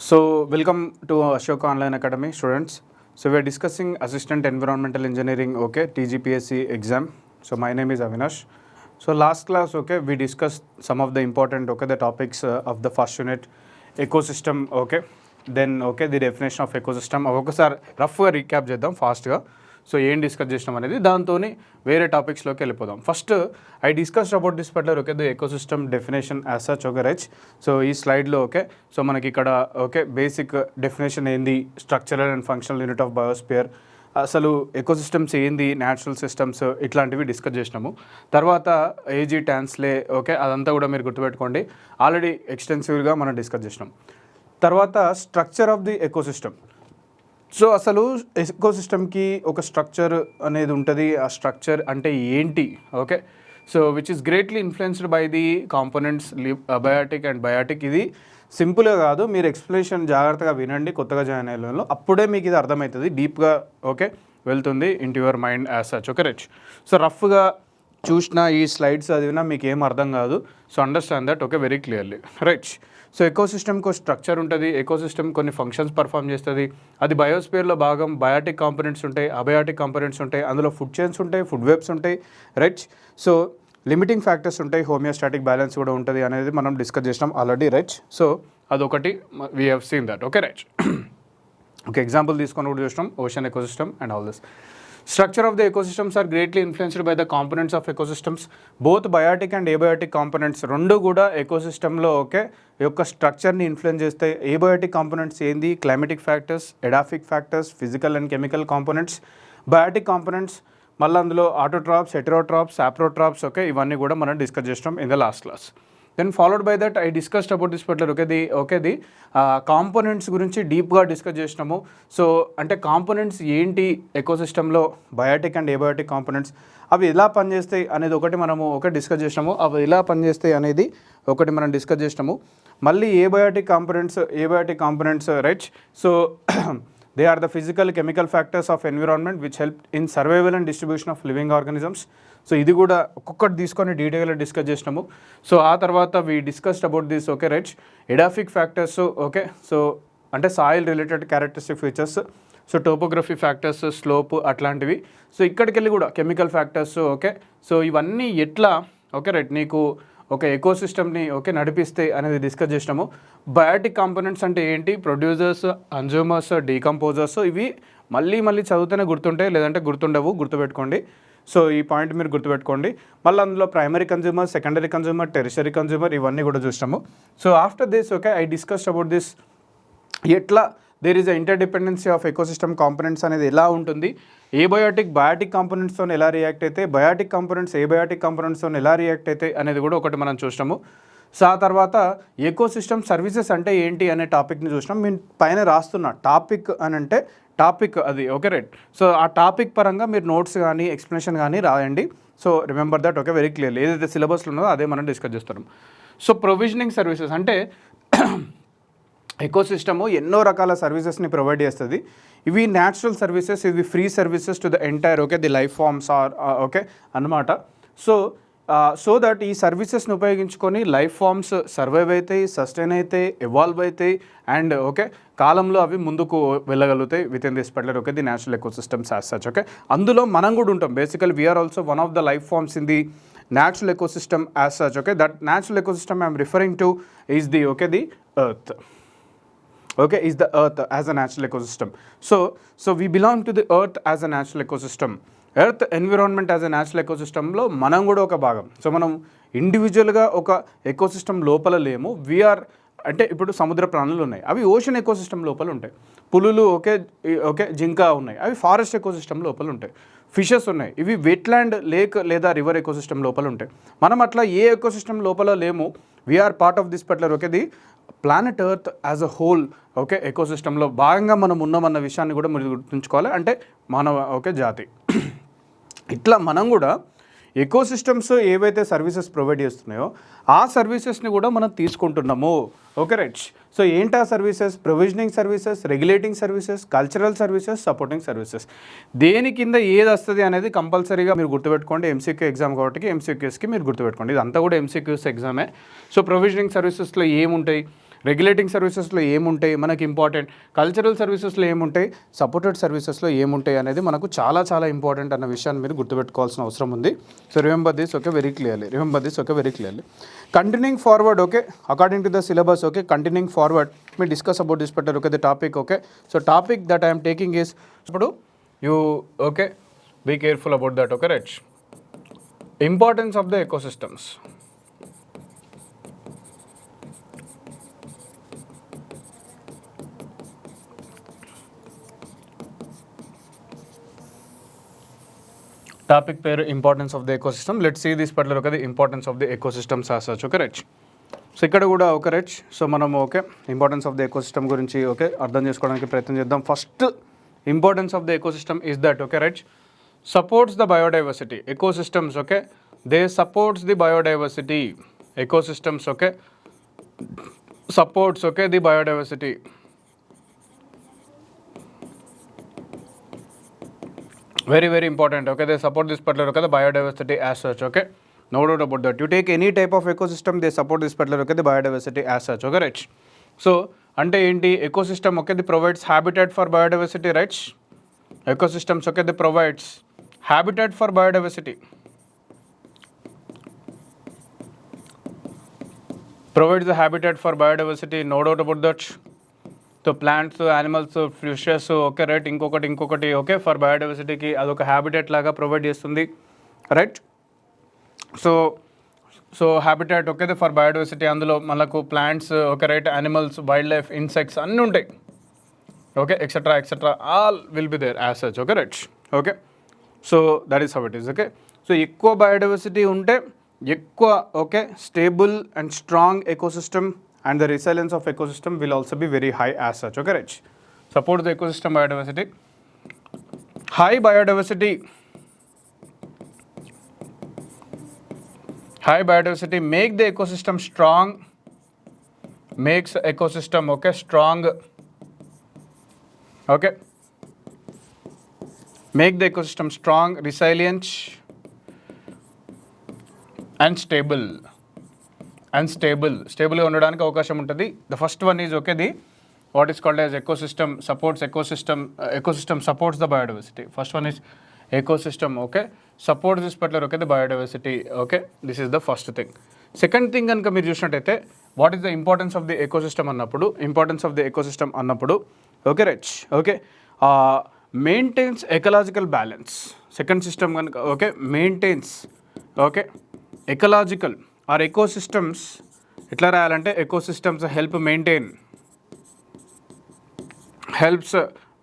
Welcome to Ashoka Online Academy, students. So we are discussing Assistant Environmental Engineering, okay, TGPSC exam. So my name is Avinash. So last class, okay, we discussed some of the important, okay, the topics of the first unit, ecosystem, okay. Then, okay, the definition of ecosystem. ఒకసారి రఫ్గా recap చేద్దాం ఫాస్ట్గా. So ఏం discuss చేసినాం అనేది దాంతో వేరే టాపిక్స్లోకి వెళ్ళిపోదాం. First I discussed about this particular okay the ecosystem definition as such okay right. So ఈ స్లైడ్లో ఓకే సో మనకి ఇక్కడ ఓకే బేసిక్ డెఫినేషన్ ఏంది, structural and functional unit of biosphere, అసలు ఎకోసిస్టమ్స్ ఏంది, న్యాచురల్ సిస్టమ్స్ ఇట్లాంటివి డిస్కస్ చేసినాము. తర్వాత ఏజీ ట్యాన్స్లే ఓకే అదంతా కూడా మీరు గుర్తుపెట్టుకోండి, ఆల్రెడీ ఎక్స్టెన్సివ్గా మనం డిస్కస్ చేసినాం. తర్వాత structure of the ecosystem. So అసలు ఎకోసిస్టమ్కి ఒక స్ట్రక్చర్ అనేది ఉంటుంది. ఆ స్ట్రక్చర్ అంటే ఏంటి okay, so which is greatly influenced by the components abiotic and biotic. ఇది సింపుల్గా కాదు, మీరు ఎక్స్ప్లెనేషన్ జాగ్రత్తగా వినండి కొత్తగా జాయిన్ అయ్యేలో, అప్పుడే మీకు ఇది అర్థమవుతుంది, డీప్గా ఓకే వెళ్తుంది into your mind as such okay right. So రఫ్గా చూసిన ఈ స్లైడ్స్ చదివినా మీకు ఏం అర్థం కాదు. So understand that okay very clearly right. So ఎకోసిస్టమ్కి ఒక స్ట్రక్చర్ ఉంటుంది, ఎకోసిస్టమ్ కొన్ని ఫంక్షన్స్ పర్ఫామ్ చేస్తుంది. అది బయోస్పియర్లో భాగం. బయాటిక్ కాంపోనెంట్స్ ఉంటాయి, అబయాటిక్ కాంపోనెంట్స్ ఉంటాయి, అందులో ఫుడ్ చైన్స్ ఉంటాయి, ఫుడ్ వెబ్స్ ఉంటాయి రైట్. సో లిమిటింగ్ ఫ్యాక్టర్స్ ఉంటాయి, హోమియోస్టాటిక్ బ్యాలెన్స్ కూడా ఉంటుంది అనేది మనం డిస్కస్ చేసినాం ఆల్రెడీ రైట్. సో అదొకటి we have seen that okay right. Okay example తీసుకొని కూడా చూసినాం, ocean ecosystem and all this. Structure of the ecosystems are greatly influenced by the components of ecosystems. Both biotic and abiotic components రెండు కూడా ఎకోసిస్టంలో okay యొక్క స్ట్రక్చర్ని influence చేస్తాయి. Abiotic components ఏంది, climatic factors, edaphic factors, physical and chemical components. Biotic components మళ్ళీ అందులో autotrophs, హెటెరోట్రాప్స్, సాప్రోట్రాప్స్ okay ఇవన్నీ కూడా మనం డిస్కస్ చేసినాం in the last class. Then followed by that I discussed about this particular ఓకేది కాంపోనెంట్స్ గురించి డీప్గా డిస్కస్ చేసినాము. సో అంటే కాంపోనెంట్స్ ఏంటి ఎకోసిస్టంలో, బయోటిక్ అండ్ ఏబయోటిక్ కాంపోనెంట్స్ అవి ఎలా పనిచేస్తాయి అనేది ఒకటి మనము డిస్కస్ చేసినాము. అవి ఎలా పనిచేస్తాయి అనేది ఒకటి మనం డిస్కస్ చేసినాము. మళ్ళీ abiotic components right. So they are the physical chemical factors of environment which help in survival and distribution of living organisms. So ఇది కూడా ఒక్కొక్కటి తీసుకొని డీటెయిల్గా డిస్కస్ చేసినాము. సో ఆ తర్వాత we discussed about this okay right. Edaphic factors okay so అంటే soil related characteristic features, so topography factors, slope అట్లాంటివి. సో ఇక్కడికి వెళ్ళి కూడా కెమికల్ ఫ్యాక్టర్స్ ఓకే. సో ఇవన్నీ ఎట్లా ఓకే రైట్ నీకు ఒక ఎకోసిస్టమ్ని ఓకే నడిపిస్తే అనేది డిస్కస్ చేసినాము. బయాటిక్ కాంపోనెంట్స్ అంటే ఏంటి, ప్రొడ్యూసర్స్, కన్జ్యూమర్స్, డీకంపోజర్స్. ఇవి మళ్ళీ చదివితేనే గుర్తుంటాయి, లేదంటే గుర్తుండవు, గుర్తుపెట్టుకోండి. సో ఈ పాయింట్ మీరు గుర్తుపెట్టుకోండి. మళ్ళీ అందులో primary consumer, secondary consumer, tertiary consumer ఇవన్నీ కూడా చూసినాము. So after this okay I discussed about this ఎట్లా there is a interdependency of ecosystem components అనేది ఎలా ఉంటుంది, ఏబయోటిక్ బయాటిక్ కాంపోనెంట్స్తో ఎలా రియాక్ట్ అయితే, బయాటిక్ కాంపోనెంట్స్ ఏబయోటిక్ కాంపోనెంట్స్తో ఎలా రియాక్ట్ అయితే అనేది కూడా ఒకటి మనం చూసినాము. సో ఆ తర్వాత ఎకోసిస్టమ్ సర్వీసెస్ అంటే ఏంటి అనే టాపిక్ని చూసినాం. నేను పైన రాస్తున్న టాపిక్ అని అంటే టాపిక్ అది ఓకే రైట్. సో ఆ టాపిక్ పరంగా మీరు నోట్స్ కానీ ఎక్స్ప్లెనేషన్ కానీ రాయండి. So remember that okay very clearly, ఏదైతే సిలబస్లో ఉన్నదో అదే మనం డిస్కస్ చేస్తున్నాం. సో ప్రొవిజనింగ్ సర్వీసెస్ అంటే ఎకోసిస్టము ఎన్నో రకాల సర్వీసెస్ని ప్రొవైడ్ చేస్తుంది. ఇవి న్యాచురల్ సర్వీసెస్, ఇవి free services to the entire okay the life forms are okay అన్నమాట. సో దట్ ఈ సర్వీసెస్ని ఉపయోగించుకొని లైఫ్ ఫార్మ్స్ సర్వైవ్ అవుతాయి, సస్టైన్ అవుతాయి, ఎవాల్వ్ అవుతాయి అండ్ ఓకే కాలంలో అవి ముందుకు వెళ్ళగలుగుతాయి with in this particular okay the natural ecosystems as such okay. అందులో మనం కూడా ఉంటాం. Basically we are also one of the life forms in the natural ecosystem as such okay. That natural ecosystem I am referring to is the okay the earth okay, is the earth as a natural ecosystem. So we belong to the earth as a natural ecosystem. Earth environment as a natural ఎకోసిస్టంలో మనం కూడా ఒక భాగం. So మనం ఇండివిజువల్గా ఒక ecosystem లోపల లేము. వీఆర్ అంటే ఇప్పుడు సముద్ర ప్రాణులు ఉన్నాయి, అవి ఓషన్ ఎకోసిస్టమ్ లోపల ఉంటాయి. పులులు ఓకే జింక ఉన్నాయి, అవి ఫారెస్ట్ ఎకోసిస్టమ్ లోపల ఉంటాయి. ఫిషెస్ ఉన్నాయి, ఇవి వెట్లాండ్, లేక్ లేదా రివర్ ఎకోసిస్టమ్ లోపల ఉంటాయి. మనం అట్లా ఏ ఎకోసిస్టమ్ లోపల లేము. We are part of this particular okay the planet earth as a whole okay ఎకోసిస్టంలో భాగంగా మనం ఉన్నామన్న విషయాన్ని కూడా మీరు గుర్తుంచుకోవాలి. అంటే మానవ ఓకే జాతి ఇట్లా మనం కూడా ఎకోసిస్టమ్స్ ఏవైతే సర్వీసెస్ ప్రొవైడ్ చేస్తున్నాయో ఆ సర్వీసెస్ని కూడా మనం తీసుకుంటున్నాము ఓకే రైట్. సో ఏంటి ఆ services, provisioning services, regulating services, cultural services, supporting services. దేని కింద ఏది వస్తుంది అనేది కంపల్సరీగా మీరు గుర్తుపెట్టుకోండి. ఎంసీక్యూ ఎగ్జామ్ కాబట్టి ఎంసీక్యూస్కి మీరు గుర్తుపెట్టుకోండి, ఇదంతా కూడా ఎంసీక్యూస్ ఎగ్జామే. సో ప్రొవిజనింగ్ సర్వీసెస్లో ఏముంటాయి, రెగ్యులేటింగ్ సర్వీసెస్లో ఏముంటాయి మనకి ఇంపార్టెంట్, కల్చరల్ సర్వీసెస్లో ఏముంటాయి, సపోర్టెడ్ సర్వీసెస్లో ఏముంటాయి అనేది మనకు చాలా చాలా ఇంపార్టెంట్ అన్న విషయాన్ని మీరు గుర్తుపెట్టుకోవాల్సిన అవసరం ఉంది. So remember this okay very clearly. Continuing forward okay according to the syllabus okay continuing forward me discuss about this particular okay the topic okay. So topic that I'm taking is ఇప్పుడు you okay be careful about that okay right. Importance of the ecosystems. Topic పేరు importance of the ecosystem. Let's see this particular okay the importance of the ecosystems as such okay right. So ఇక్కడ కూడా okay right. So మనం okay importance of the ecosystem గురించి okay అర్థం చేసుకోవడానికి ప్రయత్నం చేద్దాం. First importance of the ecosystem is that okay right supports the biodiversity. Ecosystems okay they supports the biodiversity. Ecosystems okay supports okay the biodiversity. Very important okay they support this particular okay the biodiversity as such okay no doubt about that. You take any type of ecosystem they support this particular okay the biodiversity as such okay right. So ante enti ecosystem okay they provides habitat for biodiversity right. Ecosystems okay they provides habitat for biodiversity. Provides the habitat for biodiversity no doubt about that. So plants animals fishes okay right ఇంకొకటి okay for biodiversity కి అదొక habitat లాగా provide చేస్తుంది right. So habitat okay for biodiversity అందులో మనకు plants okay right animals wild life insects అన్నీ ఉంటాయి okay etcetera all will be there as such okay right okay. So that is how it is okay. So ఎక్కువ biodiversity ఉంటే ఎక్కువ okay stable and strong ecosystem and the resilience of ecosystem will also be very high as such okay right. Support the ecosystem biodiversity. High biodiversity make the ecosystem strong, makes ecosystem okay strong okay, make the ecosystem strong, resilient and stable గా ఉండడానికి అవకాశం ఉంటుంది. The first one is okay the what is called as ecosystem supports the biodiversity. First one is ecosystem okay supports this particular okay the biodiversity okay. This is the first thing. Second thing కనుక మీరు చూసినట్టయితే what is the importance of the ecosystem అన్నప్పుడు okay right okay maintains ecological balance. Second system కనుక okay maintains okay ecological or ecosystems ఎట్లా రాయాలంటే ecosystems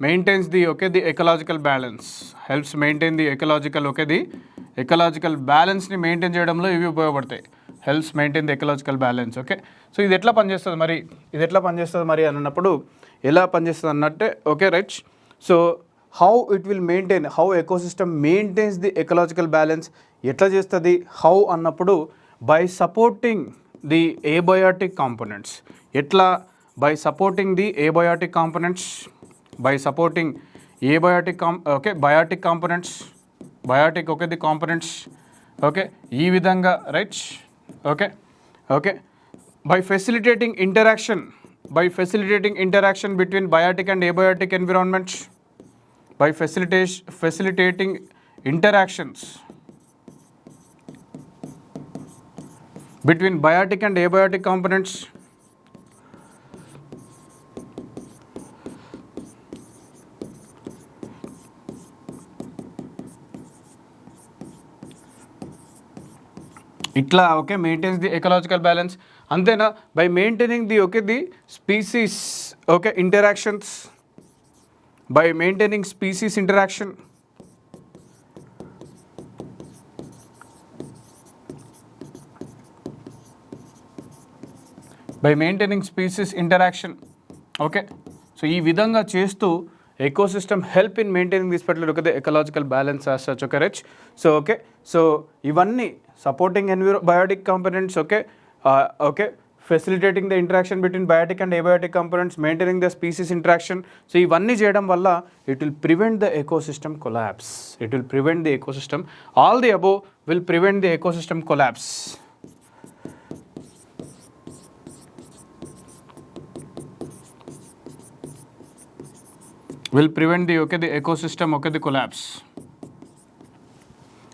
maintains the okay the ecological balance, helps maintain the ecological okay the ecological balance ని maintain చేయడంలో ఇవి ఉపయోగపడతాయి. helps maintain the ecological balance okay. So ఇది ఎట్లా పనిచేస్తుంది మరి అన్నప్పుడు ఎలా పనిచేస్తుంది అన్నట్టే okay right. So how it will maintain, how ecosystem maintains the ecological balance ఎట్లా చేస్తుంది హౌ అన్నప్పుడు by supporting the abiotic components. ఎట్లా by supporting the abiotic components, by supporting abiotic biotic components, biotic okay the components okay ee vidhanga right okay by facilitating interaction between biotic and abiotic environments, by facilitating interactions between biotic and abiotic components. ఇట్లా okay maintains the ecological balance. అంతేనా by maintaining the okay the species okay interactions, by maintaining species interaction okay. So ఈ విధంగా చేస్తూ ecosystem help in maintaining this particular look at the ecological balance as such okay rich. So ivanni supporting biotic components okay facilitating the interaction between biotic and abiotic components, maintaining the species interaction. So ivanni cheyadam valla it will prevent the ecosystem collapse. All the above will prevent the ecosystem collapse. will prevent the the ecosystem the collapse,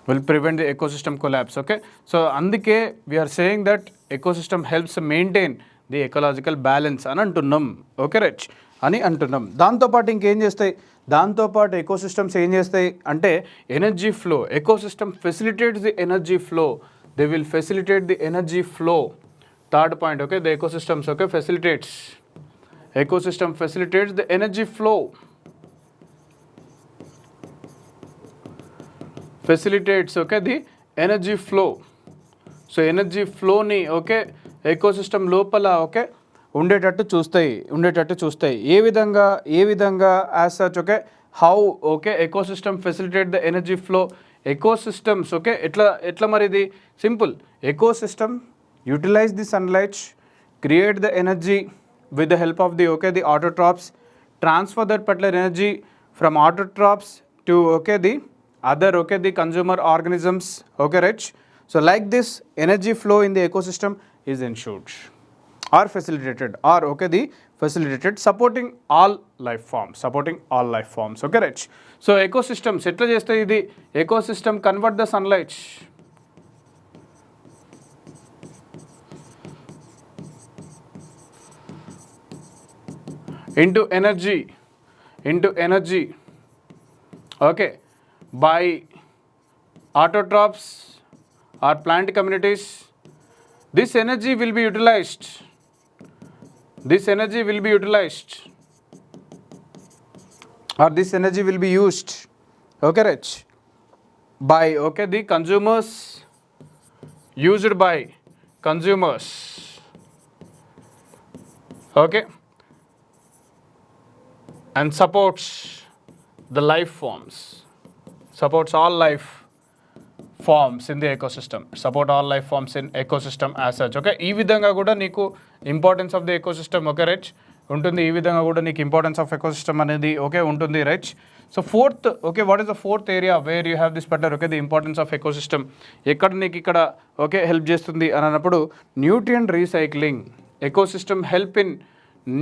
will prevent the ecosystem collapse. Okay, so అందుకే we are saying that ecosystem helps maintain the ecological balance అని అంటున్నాం. Okay right అని అంటున్నాం. దాంతోపాటు ఇంకేం చేస్తాయి, దాంతోపాటు ecosystems ఏం చేస్తాయి అంటే energy flow. Ecosystem facilitates the energy flow, they will facilitate the energy flow. Third point okay, the ecosystems okay facilitates, ecosystem facilitates the energy flow, facilitates okay the energy flow. సో energy ఫ్లోని okay ecosystem లోపల okay ఉండేటట్టు చూస్తాయి. ఏ విధంగా as such okay how okay ecosystem facilitate the energy flow. Ecosystems okay ఎట్లా మరి ఇది simple. Ecosystem utilize the sunlight, create the energy with the help of the the autotrophs, transfer that particular energy from autotrophs to the other the consumer organisms. Okay right. So like this energy flow in the ecosystem is ensured or facilitated or the facilitated, supporting all life forms. Okay right. So ecosystems etla chestayi idi, ecosystem convert the sunlight into energy okay by autotrophs or plant communities. This energy will be utilized or this energy will be used okay right by the consumers, used by consumers okay, and supports the life forms, supports all life forms in the ecosystem, support all life forms in ecosystem as such. Okay, ఈ విధంగా కూడా నీకు importance of the ecosystem okay right ఉంటుంది. ఈ విధంగా కూడా నీకు importance of ecosystem అనేది ఓకే ఉంటుంది right. So fourth okay, what is the fourth area where you have this particular okay the importance of ecosystem. ఎక్కడ నీకు ఇక్కడ ఓకే హెల్ప్ చేస్తుంది అని అన్నప్పుడు nutrient recycling. Ecosystem help in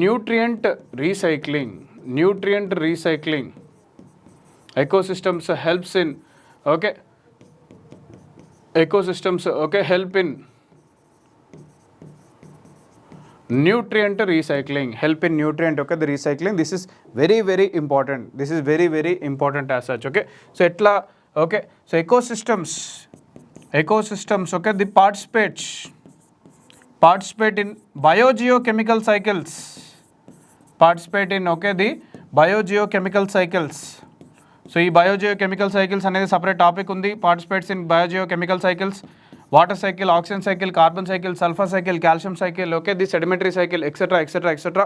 nutrient recycling. Ecosystems helps in okay, ecosystems okay help in nutrient recycling, okay the recycling. This is very important as such. Okay, so etla okay, so ecosystems okay they participate in biogeochemical cycles, the biogeochemical cycles. So ఈ biogeochemical cycles అనేది separate topic ఉంది. Participates in biogeochemical cycles, water cycle, oxygen cycle, carbon cycle, sulphur cycle, calcium cycle okay the sedimentary cycle etcetera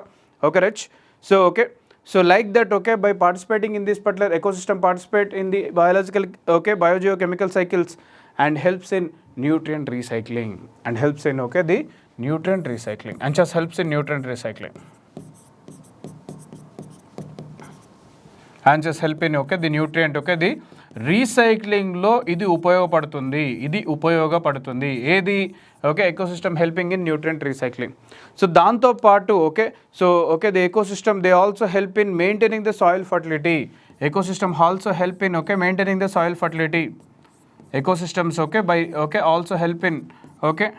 okay right. So okay, so like that okay by participating in this particular ecosystem participate in the biological okay biogeochemical cycles and helps in nutrient recycling and helps in okay the nutrient recycling and just helps in nutrient recycling and just help in okay the nutrient okay the recycling లో ఇది ఉపయోగపడుతుంది ఏది okay ecosystem helping in nutrient recycling. So దాంతో పాటు okay so okay the ecosystem they also help in maintaining the soil fertility. Ecosystem also help in okay maintaining the soil fertility. ecosystems okay by okay also help in okay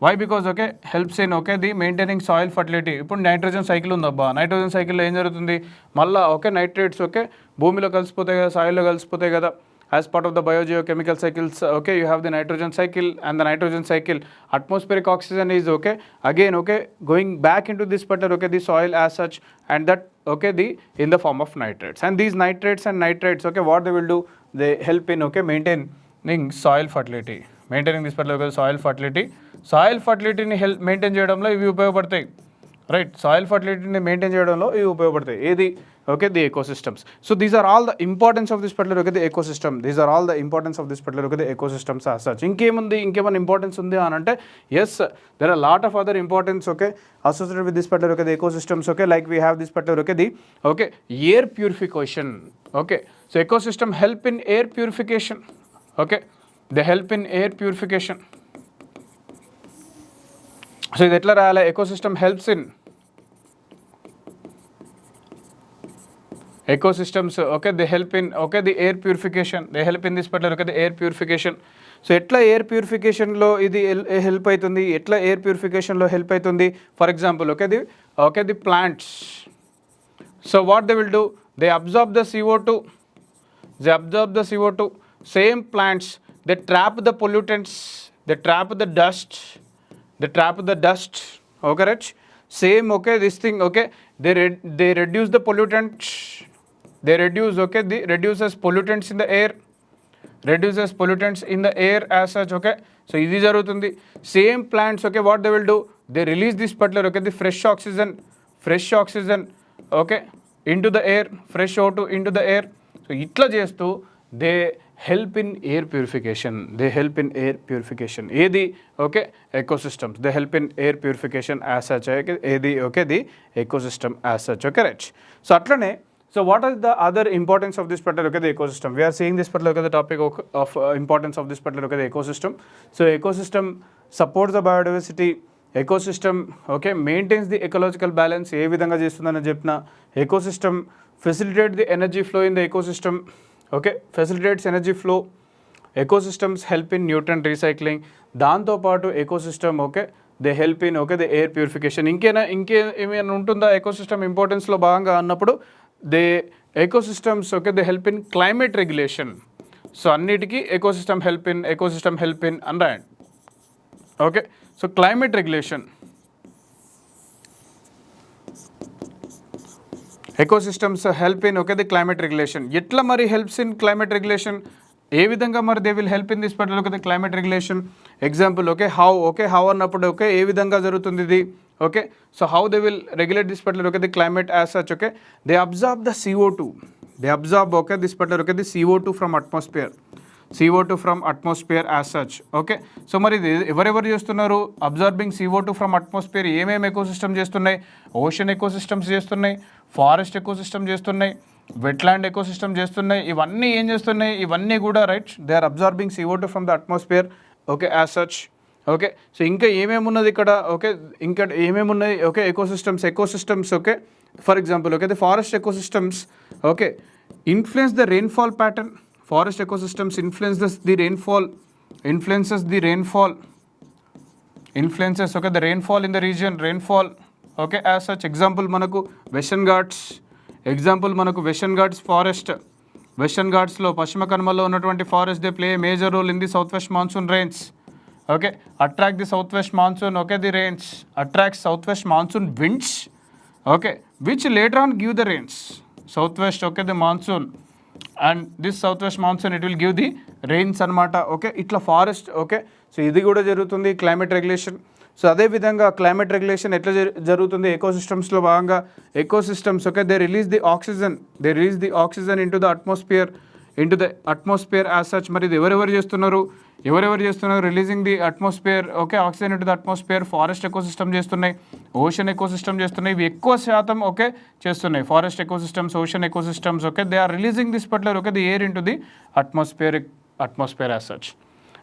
why because okay helps in okay the maintaining soil fertility. ఇప్పుడు nitrogen cycle ఉందబ్బా, nitrogen సైకిల్లో ఏం జరుగుతుంది మళ్ళీ okay nitrates okay భూమిలో కలిసిపోతాయి కదా, సాయిల్లో కలిసిపోతాయి కదా. as part of the biogeochemical cycles okay you have the nitrogen cycle and the nitrogen cycle atmospheric oxygen is okay again okay going back into this particular okay the soil as such and that okay the in the form of nitrates and these nitrates okay what they will do they help in okay maintaining soil fertility, maintaining this particular soil fertilityని help maintain చేయడంలో ఇవి ఉపయోగపడతాయి right. Soil ఫర్టిలిటీని maintain చేయడంలో ఇవి ఉపయోగపడతాయి ఏది okay the ecosystems. So these are all the importance of this particular okay the ecosystem, these are all the importance of this particular okay the ecosystems as such. ఇంకేమైనా importance ఉంది అని అంటే yes there are lot of other importance okay associated with this particular okay the ecosystems okay like we have this particular okay the okay air purification okay. So ecosystem help in air purification okay they help in air purification. So ఇది ఎట్లా రాయాలి, ecosystem helps in ecosystems, okay, they help in, okay, the air purification, they help in this particular, okay, the air purification. So ఎట్లా air ప్యూరిఫికేషన్లో ఇది help అవుతుంది, ఎట్లా air ప్యూరిఫికేషన్లో help అవుతుంది? For example okay the plants, so what they will do, they absorb the CO2, same plants, they trap the pollutants, they trap the dust, okay right, same okay this thing, okay they reduce the pollutant, they reduces pollutants in the air, as such, okay. So ఇది జరుగుతుంది. Same plants, okay, what they will do, they release this particular, okay, the fresh oxygen, okay, into the air, fresh O2 into the air. So ఇట్లా చేస్తూ they help in air purification, ఏది, okay, ecosystems, they help in air purification as such, ఏది, okay, the ecosystem as such, okay right. So అట్లనే, so what is the other importance of this particular, okay, the ecosystem? We are seeing this particular, okay, the topic of importance of this particular, okay, the ecosystem. So ecosystem supports the biodiversity, ecosystem, okay, maintains the ecological balance, ఏ విధంగా చేస్తుందని చెప్పిన, ecosystem facilitate the energy flow in the ecosystem, okay, facilitates energy flow, ecosystems help in nutrient recycling, దాంతో పాటు ecosystem, okay, they help in, okay, the air purification. ఇంకేమైనా ఉంటుందా ecosystem ఇంపార్టెన్స్లో భాగంగా అన్నప్పుడు, they ecosystems, okay, they help in climate regulation. So అన్నిటికీ ecosystem help in అని రాయండి, okay. So climate regulation, ecosystems help in, okay, the climate regulation. ఎట్లా మరి helps in climate regulation, ఏ విధంగా మరి they will help in this particular, okay, the climate regulation. Example, okay, how అన్నప్పుడు, okay, ఏ విధంగా జరుగుతుంది ఇది, okay. So how they will regulate this particular, okay, the climate as such, okay, they absorb the CO2, okay, this particular, okay, the CO2 from atmosphere as such, okay. So మరి ఇది ఎవరెవరు చేస్తున్నారు, absorbing CO2 from atmosphere, ఏమేమి ecosystem చేస్తున్నాయి, ocean ecosystems చేస్తున్నాయి, forest ecosystem చేస్తున్నాయి, wetland ecosystem చేస్తున్నాయి. ఇవన్నీ ఏం చేస్తున్నాయి, ఇవన్నీ కూడా right, they are absorbing CO2 from the atmosphere, okay, as such, okay. So ఇంకా ఏమేమి ఉన్నది ఇక్కడ, ఓకే, ఇంకా ఏమేమి ఉన్నాయి, okay, ecosystems, okay. For example, okay, the forest ecosystems, okay, influence the rainfall pattern, forest ecosystems influences the rainfall, okay, the rainfall in the region, okay, as such. Example మనకు Western Ghats forest, Western ఘాట్స్లో పశ్చిమ కనుమల్లో ఉన్నటువంటి forest, they play major role in the south west monsoon rains, okay, attract the south west monsoon, okay, the rains attract south west monsoon winds, okay, which later on give the rains, south west, okay, the monsoon, and this south west monsoon it will give the rains అనమాట, okay. ఇట్లా forest, okay. So ఇది కూడా జరుగుతుంది climate regulation. So అదేవిధంగా climate regulation ఎట్లా జరుగుతుంది ఎకోసిస్టమ్స్లో భాగంగా, ecosystems, okay, they release the oxygen into the atmosphere as such. మరి ఇది ఎవరెవరు చేస్తున్నారు releasing the atmosphere, okay, oxygen into the atmosphere, forest ecosystem చేస్తున్నాయి, ఓషన్ ఎకోసిస్టమ్ చేస్తున్నాయి. ఇవి ఎక్కువ శాతం, ఓకే, చేస్తున్నాయి forest ecosystems, ocean ecosystems, okay, they are releasing this particular, okay, the air into the atmosphere as such.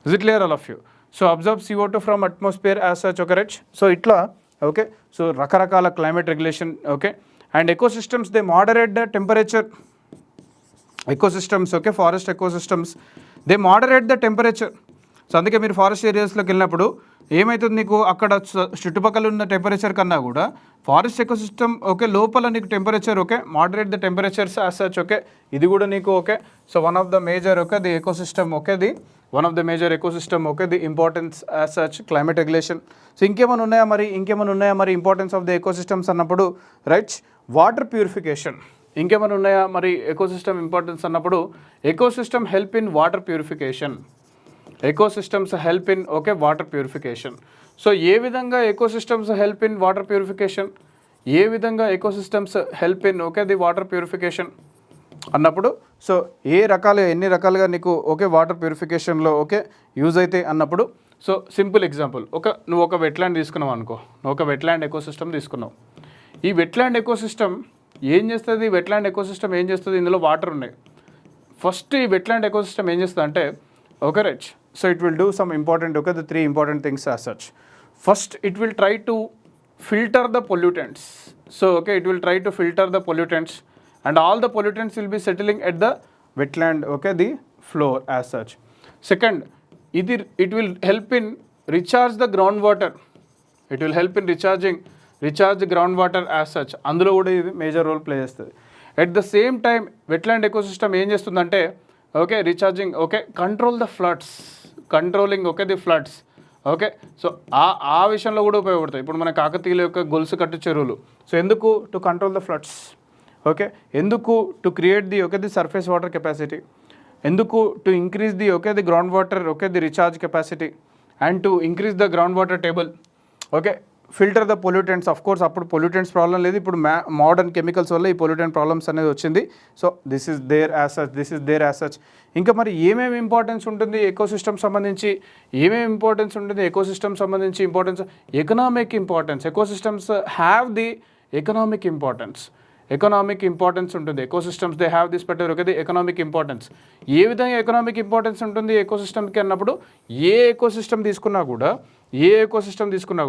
Is it clear all of you? So observe CO2 from atmosphere as such, okay right. So ఇట్లా, okay, so రకరకాల climate regulation, okay. And ecosystems they moderate the temperature, ecosystems, okay, forest ecosystems they moderate the temperature. So అందుకే మీరు forest ఏరియాస్లోకి వెళ్ళినప్పుడు ఏమవుతుంది, నీకు అక్కడ చుట్టుపక్కల ఉన్న టెంపరేచర్ కన్నా కూడా ఫారెస్ట్ ఎకోసిస్టమ్, ఓకే, లోపల నీకు temperature, okay, moderate the temperatures as such, okay. ఇది కూడా నీకు, okay. So one of the major, okay, the ecosystem, okay, okay, the importance as such climate regulation. So ఇంకేమైనా ఉన్నాయా మరి ఇంపార్టెన్స్ ఆఫ్ ద ఎకోసిస్టమ్స్ అన్నప్పుడు, right, water purification. ఇంకేమైనా ఉన్నాయా మరి ఎకోసిస్టమ్ ఇంపార్టెన్స్ అన్నప్పుడు, ecosystem help in water purification, okay, water purification. So ఏ విధంగా ecosystems help in water purification, okay, the water purification అన్నప్పుడు, సో ఎన్ని రకాలుగా నీకు, ఓకే, వాటర్ ప్యూరిఫికేషన్లో, ఓకే, యూజ్ అయితే అన్నప్పుడు. సో సింపుల్ ఎగ్జాంపుల్, నువ్వు ఒక వెట్లాండ్ తీసుకున్నావు అనుకో, ఒక వెట్లాండ్ ఎకోసిస్టమ్ తీసుకున్నావు. ఈ వెట్లాండ్ ఎకోసిస్టమ్ ఏం చేస్తుంది, ఇందులో వాటర్ ఉన్నాయి. ఫస్ట్ ఈ వెట్లాండ్ ఎకోసిస్టమ్ ఏం చేస్తుంది అంటే, okay right, so it will do some important, okay, the 3 important things as such. First it will try to filter the pollutants. So okay, it will try to filter the pollutants. and all the pollutants will be settling at the wetland, okay, the floor as such. Second, it will help in recharge the groundwater. It will help in recharge the groundwater as such. అందులో కూడా ఇది major role play చేస్తుంది. At the same time wetland ecosystem ఏం చేస్తుందంటే okay recharging, okay control the floods, controlling okay the floods, okay. So ఆ విషయంలో కూడా ఉపయోగపడతాయి. ఇప్పుడు మన కాకతీయుల యొక్క గొలుసు కట్టు చెరువులు, సో ఎందుకు to control the floods, okay, ఎందుకు to create the okay the surface water capacity, ఎందుకు to increase the okay the ground water okay the recharge capacity and to increase the ground water table, okay, filter the pollutants. Of course అప్పుడు pollutants problem లేదు, ఇప్పుడు modern chemicals వల్ల ఈ pollutant problems అనేది వచ్చింది. So this is there as such. ఇంకా మరి ఏమేమి ఇంపార్టెన్స్ ఉంటుంది ఎకోసిస్టమ్ సంబంధించి, importance economic importance. Ecosystems have the economic importance ఉంటుంది. Ecosystems they have this particular okay the economic importance. ఏ విధంగా ఎకనామిక్ ఇంపార్టెన్స్ ఉంటుంది ఎకోసిస్టమ్కి అన్నప్పుడు, ఏ ఎకోసిస్టమ్ తీసుకున్నా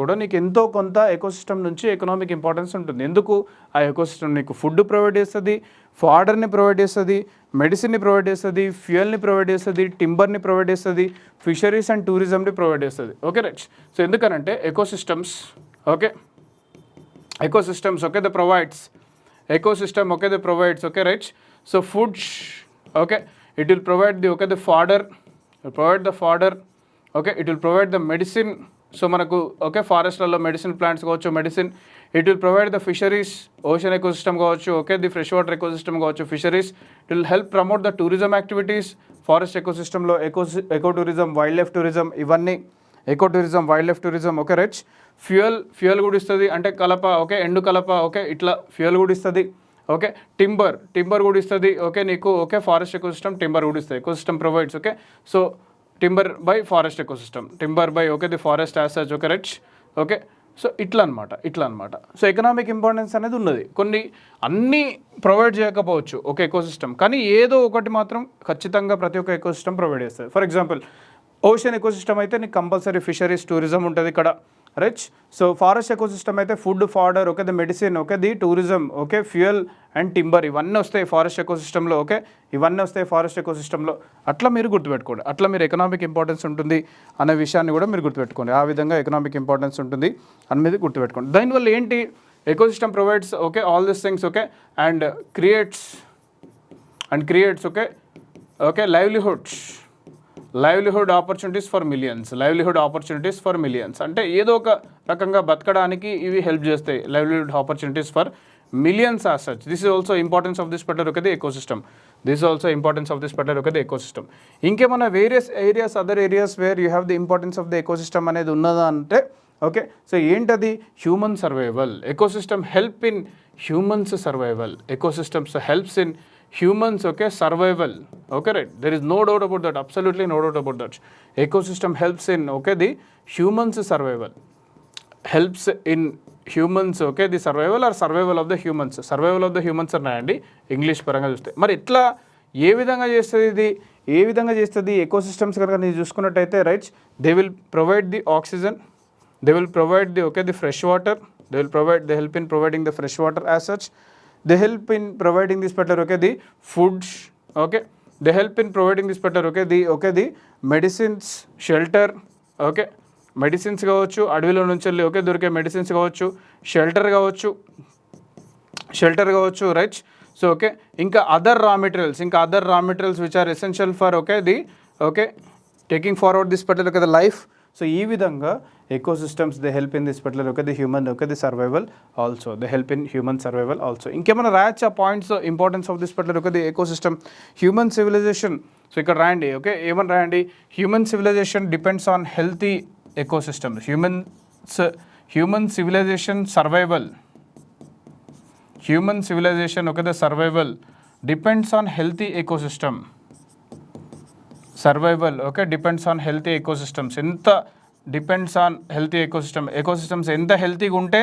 కూడా నీకు ఎంతో కొంత ఎకోసిస్టమ్ నుంచి ఎకనామిక్ ఇంపార్టెన్స్ ఉంటుంది. ఎందుకు? ఆ ఎకోసిస్టమ్ నీకు ఫుడ్ ప్రొవైడ్ చేస్తుంది, ఫాడర్ని ప్రొవైడ్ చేస్తుంది, మెడిసిన్ని ప్రొవైడ్ చేస్తుంది, ఫ్యూయల్ని ప్రొవైడ్ చేస్తుంది, టింబర్ని ప్రొవైడ్ చేస్తుంది, ఫిషరీస్ అండ్ టూరిజంని ప్రొవైడ్ చేస్తుంది, ఓకే రైట్. సో ఎందుకనంటే ecosystems okay the provides, ecosystem okay they provides, okay right. So foods, okay, it will provide the okay the fodder, okay, it will provide the medicine. So manaku okay forest లలో medicine plants కావచ్చు, medicine. It will provide the fisheries, ocean ecosystem కావచ్చు, okay the fresh water ecosystem కావచ్చు, fisheries. It will help promote the tourism activities forest ఎకోసిస్టంలో, eco tourism, wild life tourism, ఇవన్నీ eco tourism, wild life tourism, okay right. Fuel కూడా ఇస్తుంది, అంటే కలప, okay ఎండు కలప, ఓకే ఇట్లా ఫ్యూయల్ కూడా ఇస్తుంది, ఓకే. టింబర్ కూడా ఇస్తుంది, ఓకే నీకు, ఓకే ఫారెస్ట్ ఎకోసిస్టమ్ టింబర్ కూడా ఇస్తుంది. Ecosystem provides, okay. So timber by forest ecosystem, timber by okay the forest as such, okay right, okay. So ఇట్లా అనమాట. సో ఎకనామిక్ ఇంపార్టెన్స్ అనేది ఉన్నది. కొన్ని అన్నీ ప్రొవైడ్ చేయకపోవచ్చు ఒక ఎకోసిస్టమ్, కానీ ఏదో ఒకటి మాత్రం ఖచ్చితంగా ప్రతి ఒక్క ఎకోసిస్టమ్ ప్రొవైడ్ చేస్తుంది. ఫర్ ఎగ్జాంపుల్ ఓషన్ ఎకోసిస్టమ్ అయితే నీకు కంపల్సరీ ఫిషరీస్, టూరిజం ఉంటుంది ఇక్కడ రైట్. సో ఫారెస్ట్ ఎకోసిస్టమ్ అయితే food, fodder, okay the medicine, okay the tourism, okay fuel and timber, ఇవన్నీ వస్తాయి ఫారెస్ట్ ఎకోసిస్టంలో, ఓకే ఇవన్నీ వస్తాయి ఫారెస్ట్ ఎకోసిస్టంలో. అట్లా మీరు గుర్తుపెట్టుకోండి, అట్లా మీరు ఎకనామిక్ ఇంపార్టెన్స్ ఉంటుంది అనే విషయాన్ని కూడా మీరు గుర్తుపెట్టుకోండి. ఆ విధంగా ఎకనామిక్ ఇంపార్టెన్స్ ఉంటుంది అనేది గుర్తుపెట్టుకోండి. దానివల్ల ఏంటి, ecosystem provides okay all this things, okay and creates okay livelihood opportunities for millions. అంటే ఏదో ఒక రకంగా బతకడానికి ఇవి హెల్ప్ చేస్తాయి, livelihood opportunities for millions as such. This is also importance of this particular okay the ecosystem. ఇంకేమైనా various areas, other areas where you have the importance of the ecosystem అనేది ఉన్నదా అంటే, ఓకే సో ఏంటది, human survival. Ecosystem help in humans survival, ecosystems helps in humans, okay, survival, okay right, there is no doubt about that, absolutely no doubt about that. Ecosystem helps in okay the humans survival, helps in humans, okay the survival or survival of the humans అన్నాయండి English పరంగా చూస్తే. మరి ఇట్లా ఏ విధంగా చేస్తుంది ecosystems కనుక నేను చూసుకున్నట్టయితే right, they will provide the oxygen, they will provide the okay the fresh water, they help in providing the fresh water as such. They help in providing this particular okay the foods, okay they help in providing this particular okay the medicines, shelter, okay medicines కావచ్చు, అడవిలో నుంచి వెళ్ళి okay దొరికే medicines కావచ్చు, shelter కావచ్చు right. So okay ఇంకా other raw materials which are essential for okay the okay taking forward this particular okay the life. So ఈ విధంగా ecosystems they help in this particular okay the human okay the survival also, they help in human survival also. ఇంకేమైనా రాయొచ్చు ఆ points, importance of this particular okay the ecosystem. Human civilization, so ఇక్కడ రాయండి okay ఏమని రాయండి, human civilization depends on healthy ecosystems. Human civilization okay the survival depends on healthy ecosystem. Survival okay depends on healthy ecosystems. ఎంత depends on healthy ecosystems ఎంత హెల్తీగా ఉంటే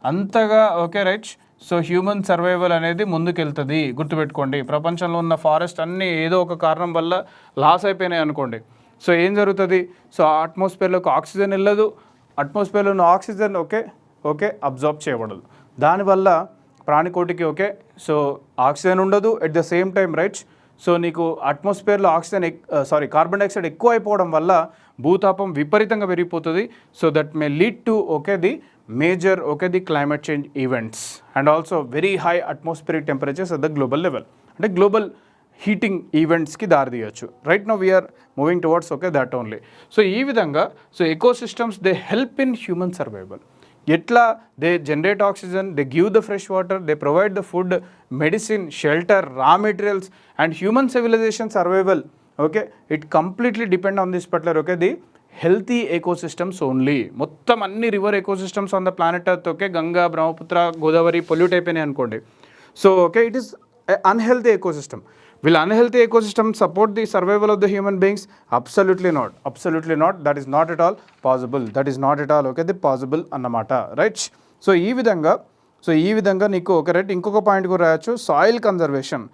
అంతగా okay right. So human survival అనేది ముందుకెళ్తుంది, గుర్తుపెట్టుకోండి. ప్రపంచంలో ఉన్న ఫారెస్ట్ అన్నీ ఏదో ఒక కారణం వల్ల లాస్ అయిపోయినాయి అనుకోండి, సో ఏం జరుగుతుంది, సో అట్మాస్ఫియర్లోకి ఆక్సిజన్ వెళ్ళదు, అట్మాస్ఫియర్లో ఉన్న ఆక్సిజన్ ఓకే అబ్జార్బ్ చేయబడదు. దానివల్ల ప్రాణికోటికి ఓకే. సో ఆక్సిజన్ ఉండదు at the same time right. So నీకు అట్మాస్ఫియర్లో ఆక్సిజన్ కార్బన్ డైఆక్సైడ్ ఎక్కువ అయిపోవడం వల్ల భూతాపం విపరీతంగా పెరిగిపోతుంది. So that may lead to okay the major okay the climate change events and also very high atmospheric temperatures at the global level, అంటే global heating ఈవెంట్స్కి దారితీయచ్చు. Right now we're moving towards okay that only. So ఈ విధంగా so ecosystems they help in human survival. ఎట్లా they generate oxygen, they give the fresh water, they provide the food, medicine, shelter, raw materials and human civilisation survival okay it completely depend on this particular okay the healthy ecosystems only. మొత్తం అన్ని river ecosystems on the planet earth okay Ganga, Brahmaputra, Godavari pollute అయిపోయినాయి అనుకోండి. So okay it is unhealthy ecosystem. Will unhealthy ecosystem support the survival of the human beings? Absolutely not. Absolutely not. That is not at all possible. That is not at all okay the possible అన్నమాట right. So ఈ విధంగా నీకు okay right. ఇంకొక point కూడా రాయొచ్చు, soil conservation.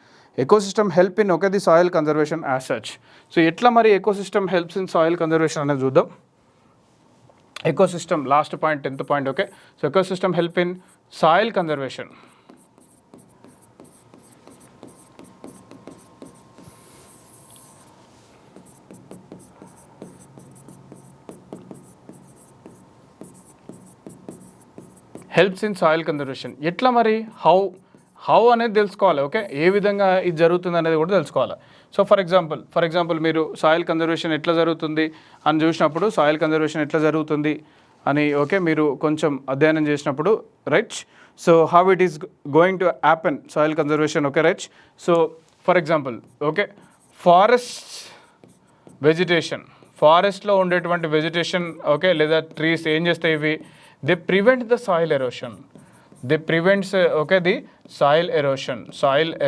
Ecosystem help in okay the soil conservation as such. So ఎట్లా మరి ecosystem helps in soil conservation అనేది చూద్దాం. Ecosystem last point 10th point okay. So ecosystem help in soil conservation. Helps in soil conservation. ఎట్లా మరి how అనేది తెలుసుకోవాలి okay. ఏ విధంగా ఇది జరుగుతుంది అనేది కూడా తెలుసుకోవాలి. సో ఫర్ ఎగ్జాంపుల్ మీరు సాయిల్ కన్జర్వేషన్ ఎట్లా జరుగుతుంది అని చూసినప్పుడు, సాయిల్ కన్జర్వేషన్ ఎట్లా జరుగుతుంది అని ఓకే మీరు కొంచెం అధ్యయనం చేసినప్పుడు right. So how it is going to happen soil conservation okay right. So for example okay ఫారెస్ట్లో ఉండేటువంటి వెజిటేషన్ ఓకే లేదా ట్రీస్ ఏం చేస్తాయి, ఇవి they prevent the soil erosion. They prevents okay the soil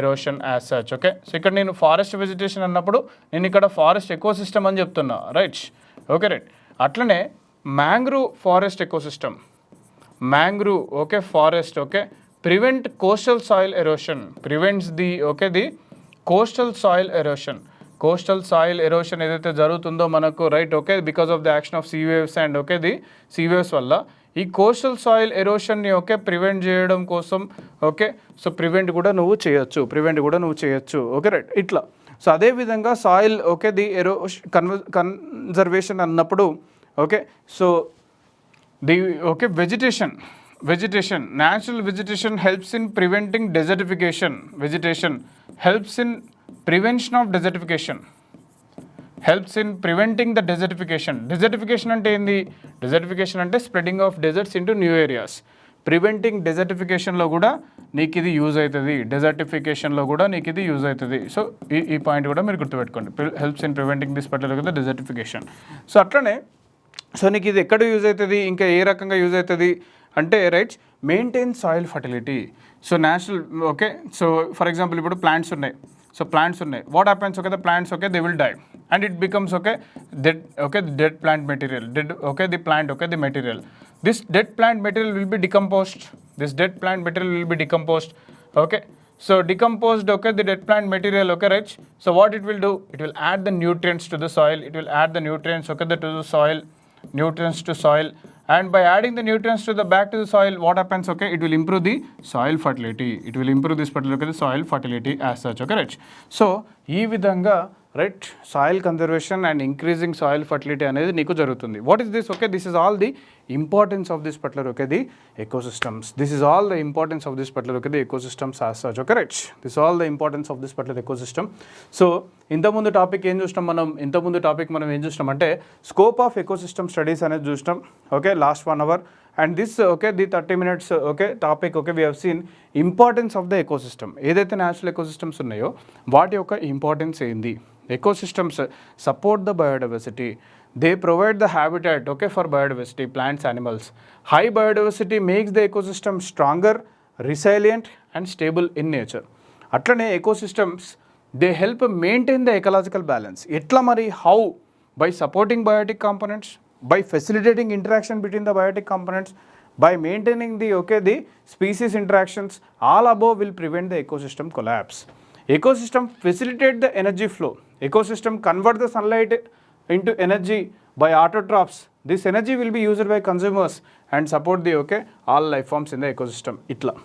erosion as such okay. So ఇక్కడ నేను forest vegetation అన్నప్పుడు నేను ఇక్కడ ఫారెస్ట్ ఎకోసిస్టమ్ అని చెప్తున్నా రైట్ ఓకే రైట్. అట్లనే mangrove forest ecosystem, mangrove okay forest okay prevent coastal soil erosion, prevents the okay the coastal soil erosion ఏదైతే జరుగుతుందో మనకు right okay because of the action of see waves and okay the sea waves వల్ల ఈ coastal soil ఎరోషన్ని okay prevent చేయడం కోసం okay. So prevent కూడా నువ్వు చేయొచ్చు ఓకే రైట్ ఇట్లా. సో అదేవిధంగా సాయిల్ ఓకే ది కన్జర్వేషన్ అన్నప్పుడు okay. So the okay vegetation natural vegetation helps in preventing desertification. Vegetation helps in prevention of desertification, helps in preventing the desertification. Desertification అంటే ఏంది? Desertification అంటే spreading of deserts into new areas. Preventing డెజర్టిఫికేషన్లో కూడా నీకు ఇది use అవుతుంది. So ఈ point కూడా మీరు గుర్తుపెట్టుకోండి, helps in preventing this particular desertification. So అట్లనే సో నీకు ఇది ఎక్కడ యూజ్ అవుతుంది, ఇంకా ఏ రకంగా యూజ్ అవుతుంది అంటే right maintain soil fertility. So natural okay. So for example ఇప్పుడు ప్లాంట్స్ ఉన్నాయి. What happens okay the plants okay they will die and it becomes okay dead plant material, the material. This dead plant material will be decomposed. Okay. So decomposed okay the dead plant material okay right. So what it will do, it will add the nutrients to the soil, to the soil, nutrients to soil, and by adding the nutrients to the back to the soil, what happens okay, it will improve the soil fertility. This particular soil fertility as such okay right. So ee vidhanga right soil conservation and increasing soil fertility అనేది నీకు జరుగుతుంది. What is this okay, this is all the importance of this particular okay the ecosystems. This is all the importance of this particular okay the ecosystems as such okay right. This all the importance of this particular ecosystem. So ఇంతకుముందు topic ఏం చూసినాం మనం ఏం చూసినాం అంటే scope of ecosystem studies అనేది చూసినాం okay last 1 hour. And this okay the 30 minutes okay topic okay we have seen importance of the ecosystem. ఏదైతే న్యాచురల్ ఎకోసిస్టమ్స్ ఉన్నాయో వాటి యొక్క ఇంపార్టెన్స్ ఏంది. Ecosystems support the biodiversity, they provide the habitat okay for biodiversity, plants, animals. High biodiversity makes the ecosystem stronger, resilient and stable in nature. అట్లనే ecosystems they help maintain the ecological balance. ఎట్లా మరి how? By supporting biotic components, by facilitating interaction between the biotic components, by maintaining the species interactions. All above will prevent the ecosystem collapse. Ecosystem facilitate the energy flow. Ecosystem convert the sunlight into energy by autotrophs. This energy will be used by consumers and support the all life forms in the ecosystem. Itla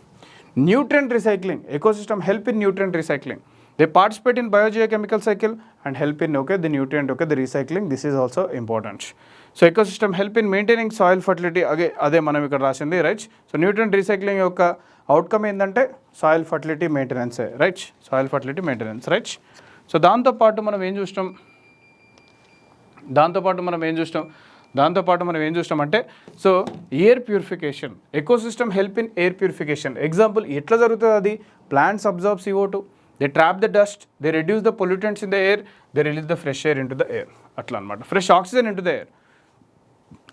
Nutrient recycling, ecosystem help in nutrient recycling. They participate in biogeochemical cycle and help in the nutrient the recycling. This is also important. So ecosystem help in maintaining soil fertility. Again అదే మనం ఇక్కడ రాసింది right. So nutrient recycling యొక్క outcome ఏంటంటే soil fertility maintenance right, soil fertility maintenance right. So దాంతోపాటు మనం ఏం చూస్తాం అంటే so air purification, ecosystem help in air purification. Example ఎట్లా జరుగుతుంది అది, plants observe CO2, they trap the dust, they reduce the pollutants in the air, they release the fresh air in to the air, అట్లా అనమాట, fresh oxygen in to the air.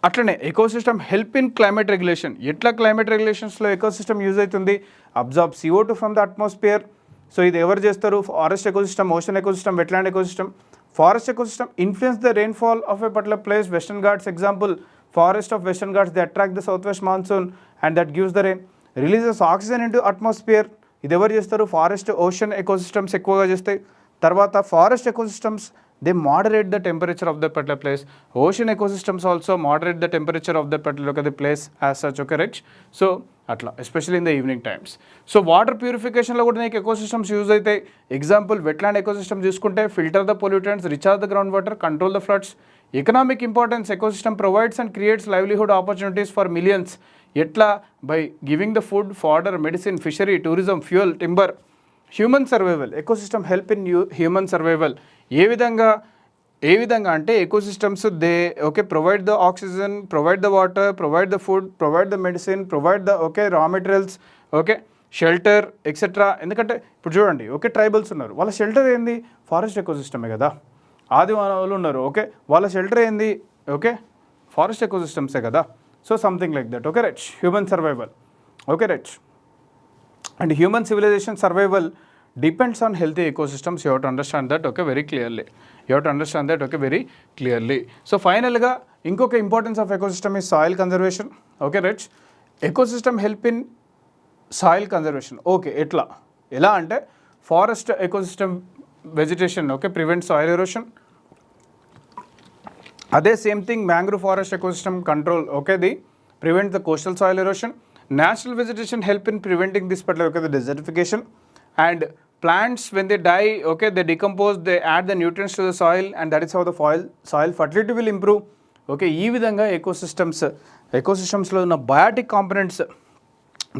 అట్లనే ecosystem help in climate regulation. ఎట్లా climate రెగ్యులేషన్స్లో ecosystem use అవుతుంది, observe CO2 from the atmosphere. So ఇది ఎవరు చేస్తారు, forest ecosystem, ocean ecosystem, wetland ecosystem. Forest ecosystem influence the rainfall of a particular place. Western Ghats example, forest of Western Ghats, they attract the southwest monsoon and that gives the rain. Releases oxygen into atmosphere. ఇది ఎవరు చేస్తారు, forest ocean ecosystems ఎక్కువగా చేస్తాయి. తర్వాత forest ecosystems they moderate the temperature of the particular place. Ocean ecosystems also moderate the temperature of the particular place as such, okay right. So atla especially in the evening times. So water purification lo kuda nek ecosystems use aithe. Example wetland ecosystem chuskunte filter the pollutants, recharge the groundwater, control the floods. Economic importance, ecosystem provides and creates livelihood opportunities for millions. Etla by giving the food, fodder, medicine, fishery, tourism, fuel, timber. Human survival, ecosystem help in human survival. ఏ విధంగా అంటే ecosystems provide the oxygen, provide the water, provide the food, provide the medicine, provide the raw materials, shelter etcetera. ఎందుకంటే ఇప్పుడు చూడండి tribals ఉన్నారు, వాళ్ళ shelter ఏంది, forest ఎకోసిస్టమే కదా. ఆదివాసులు ఉన్నారు, వాళ్ళ షెల్టర్ ఏంది, ఫారెస్ట్ ఎకోసిస్టమ్సే కదా. So something like that, right, human survival, right. And human civilization survival depends on healthy ecosystems. You have to understand that very clearly. So finally ga inkoka importance of ecosystem is soil conservation, right. Ecosystem help in soil conservation. Ela ante forest ecosystem vegetation prevents soil erosion. Ade same thing mangrove forest ecosystem control they prevent the coastal soil erosion. Natural vegetation help in preventing this particular the desertification. And plants when they die they decompose, they add the nutrients to the soil, and that is how the soil fertility will improve. ee vidhanga ecosystems lo unna biotic components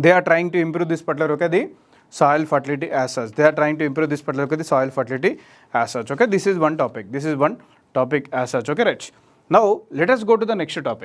they are trying to improve this particular the soil fertility as such. They are trying to improve this particular the soil fertility as such. This is one topic as such, right. Now let us go to the next topic.